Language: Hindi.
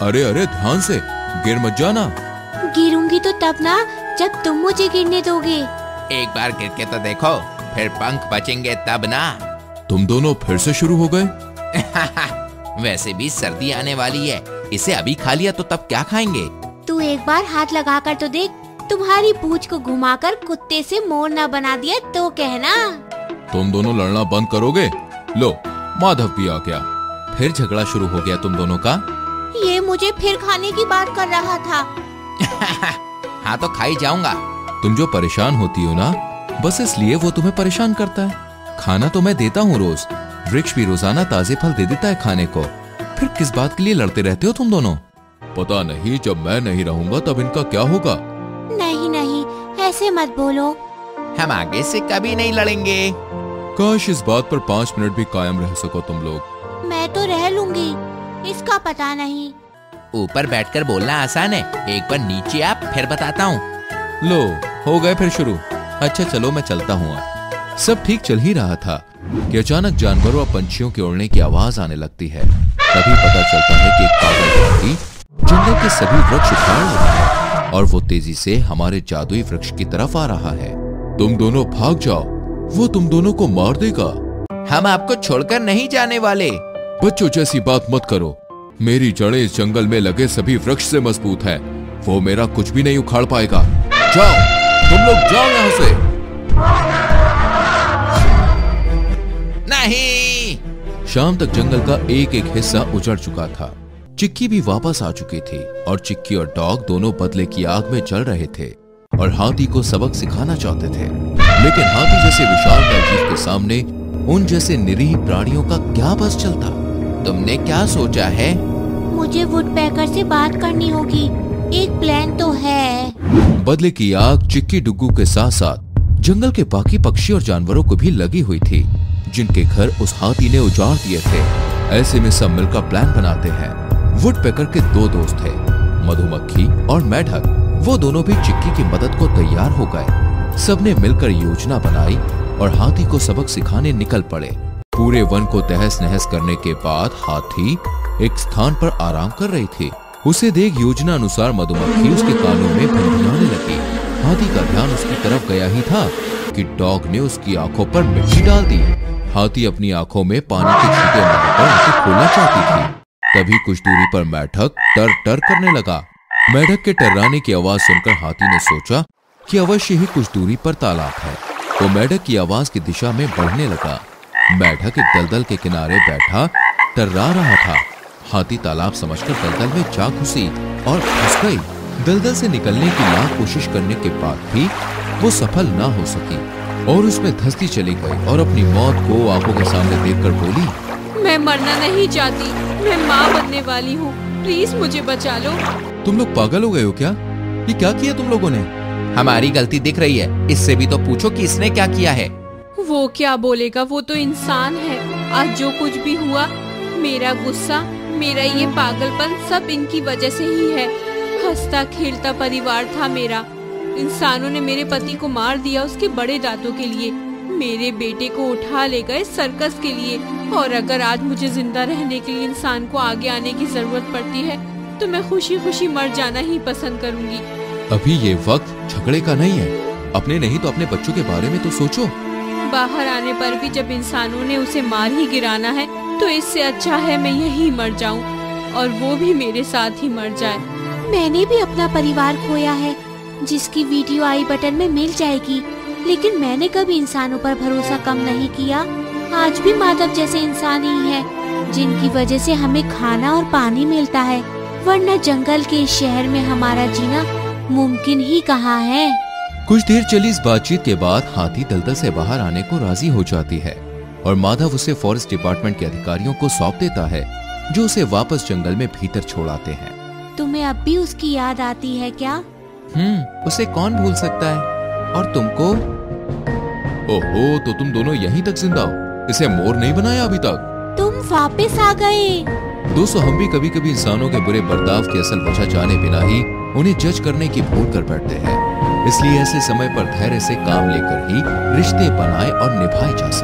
अरे अरे ध्यान से, गिर मत जाना। गिरूंगी तो तब ना जब तुम मुझे गिरने दोगे। एक बार गिर के तो देखो, फिर पंख बचेंगे तब ना। तुम दोनों फिर से शुरू हो गए। वैसे भी सर्दी आने वाली है, इसे अभी खा लिया तो तब क्या खाएंगे। तू एक बार हाथ लगा कर तो देख, तुम्हारी पूंछ को घुमाकर कुत्ते से मोर ना बना दिया तो कहना। तुम दोनों लड़ना बंद करोगे? लो, माधव भी आ गया। फिर झगड़ा शुरू हो गया तुम दोनों का। ये मुझे फिर खाने की बात कर रहा था। हाँ तो खाई जाऊंगा। तुम जो परेशान होती हो ना, बस इसलिए वो तुम्हें परेशान करता है। खाना तो मैं देता हूँ रोज, वृक्ष भी रोजाना ताजे फल दे देता है खाने को। फिर किस बात के लिए लड़ते रहते हो तुम दोनों? पता नहीं, जब मैं नहीं रहूंगा तब इनका क्या होगा। नहीं नहीं, ऐसे मत बोलो। हम आगे से कभी नहीं लड़ेंगे। काश इस बात पर 5 मिनट भी कायम रह सको तुम लोग। मैं तो रह लूंगी, इसका पता नहीं। ऊपर बैठकर बोलना आसान है, एक बार नीचे आप फिर बताता हूँ। लो, हो गए फिर शुरू। अच्छा चलो मैं चलता हूँ। सब ठीक चल ही रहा था कि अचानक जानवरों और पंछियों के उड़ने की आवाज आने लगती है। तभी पता चलता है कि एक पागल हाथी जंगल के सभी वृक्ष उखाड़ रहा है और वो तेजी से हमारे जादुई वृक्ष की तरफ आ रहा है। तुम दोनों भाग जाओ, वो तुम दोनों को मार देगा। हम आपको छोड़कर नहीं जाने वाले। बच्चों जैसी बात मत करो। मेरी जड़ें इस जंगल में लगे सभी वृक्ष से मजबूत है, वो मेरा कुछ भी नहीं उखाड़ पाएगा। जाओ, तुम लोग जाओ यहाँ से। नहीं। शाम तक जंगल का एक एक हिस्सा उजड़ चुका था। चिक्की भी वापस आ चुकी थी और चिक्की और डॉग दोनों बदले की आग में जल रहे थे और हाथी को सबक सिखाना चाहते थे। लेकिन हाथी जैसे विशालकाय जीव के सामने उन जैसे निरीह प्राणियों का क्या बस चलता। तुमने क्या सोचा है? मुझे वुडपेकर से बात करनी होगी, एक प्लान तो है। बदले की आग चिक्की डुग्गू के साथ साथ जंगल के बाकी पक्षी और जानवरों को भी लगी हुई थी, जिनके घर उस हाथी ने उजाड़ दिए थे। ऐसे में सब मिलकर प्लान बनाते हैं। वुडपेकर के 2 दोस्त थे, मधुमक्खी और मेढक। वो दोनों भी चिक्की की मदद को तैयार हो गए। सबने मिलकर योजना बनाई और हाथी को सबक सिखाने निकल पड़े। पूरे वन को तहस नहस करने के बाद हाथी एक स्थान पर आराम कर रही थी। उसे देख योजना अनुसार मधुमक्खी उसके कानों में भिनभिनाने लगी। हाथी का ध्यान उसकी तरफ गया ही था कि डॉग ने उसकी आंखों पर मिट्टी डाल दी। हाथी अपनी आंखों में पानी के छींटे मारकर उसे खोलना चाहती थी। तभी कुछ दूरी पर मेढक टर टर करने लगा। मेढक के टर्राने की आवाज सुनकर हाथी ने सोचा कि अवश्य ही कुछ दूरी पर तालाब है। वो मेढक की आवाज की दिशा में बढ़ने लगा। मेढक एक दलदल के किनारे बैठा टर्रा रहा था। हाथी तालाब समझकर दलदल में जा घुसी और फंस गई। दलदल से निकलने की लाख कोशिश करने के बाद भी वो सफल ना हो सकी और उसमें धंसती चली गई और अपनी मौत को आंखों के सामने देखकर बोली, मैं मरना नहीं चाहती, मैं माँ बनने वाली हूँ, प्लीज मुझे बचा लो। तुम लोग पागल हो गए हो क्या? ये क्या किया तुम लोगों ने? हमारी गलती दिख रही है, इससे भी तो पूछो कि इसने क्या किया है। वो क्या बोलेगा, वो तो इंसान है। आज जो कुछ भी हुआ, मेरा गुस्सा, मेरा ये पागलपन सब इनकी वजह से ही है। हंसता खेलता परिवार था मेरा, इंसानों ने मेरे पति को मार दिया उसके बड़े दांतों के लिए। मेरे बेटे को उठा ले गए सर्कस के लिए, और अगर आज मुझे जिंदा रहने के लिए इंसान को आगे आने की जरूरत पड़ती है तो मैं खुशी खुशी मर जाना ही पसंद करूंगी। अभी ये वक्त झगड़े का नहीं है, अपने नहीं तो अपने बच्चों के बारे में तो सोचो। बाहर आने पर भी जब इंसानों ने उसे मार ही गिराना है तो इससे अच्छा है मैं यहीं मर जाऊं और वो भी मेरे साथ ही मर जाए। मैंने भी अपना परिवार खोया है, जिसकी वीडियो आई बटन में मिल जाएगी, लेकिन मैंने कभी इंसानों पर भरोसा कम नहीं किया। आज भी माधव जैसे इंसान ही है जिनकी वजह से हमें खाना और पानी मिलता है, वरना जंगल के इस शहर में हमारा जीना मुमकिन ही कहाँ है। कुछ देर चली इस बातचीत के बाद हाथी दलदल से बाहर आने को राजी हो जाती है और माधव उसे फॉरेस्ट डिपार्टमेंट के अधिकारियों को सौंप देता है, जो उसे वापस जंगल में भीतर छोड़ आते हैं। तुम्हें अब भी उसकी याद आती है क्या? उसे कौन भूल सकता है, और तुमको? ओहो, तो तुम दोनों यहीं तक जिंदा हो, इसे मोर नहीं बनाया अभी तक? तुम वापस आ गए। दोस्तों, हम भी कभी कभी इंसानों के बुरे बर्ताव की असल वजह जाने बिना ही उन्हें जज करने की भूल कर बैठते हैं। इसलिए ऐसे समय पर धैर्य से काम लेकर ही रिश्ते बनाए और निभाए जा सकते हैं।